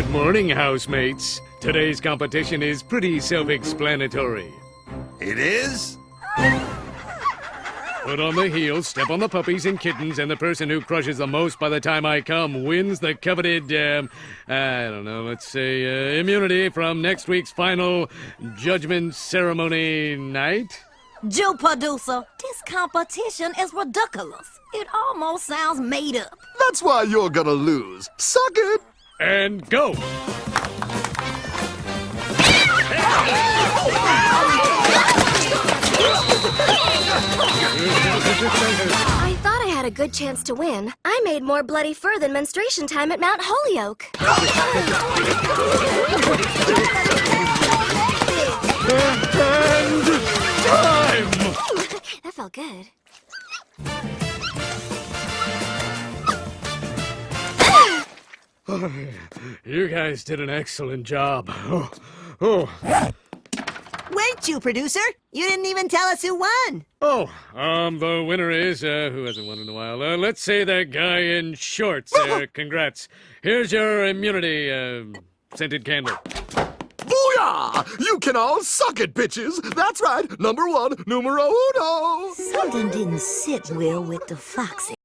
Morning, housemates. Today's competition is pretty self-explanatory. It is? Put on the heels, step on the puppies and kittens, and the person who crushes the most by the time I come wins the coveted, let's say, immunity from next week's final judgment ceremony night? Joe Producer, this competition is ridiculous. It almost sounds made up. That's why you're gonna lose. Suck it! And go! I thought I had a good chance to win. I made more bloody fur than menstruation time at Mount Holyoke. And time! That felt good. You guys did an excellent job. Oh. Wait, you producer. You didn't even tell us who won. The winner is, who hasn't won in a while? Let's say that guy in shorts. Congrats. Here's your immunity, scented candle. Booyah! You can all suck it, bitches! That's right, number one, numero uno! Something didn't sit well with the foxy.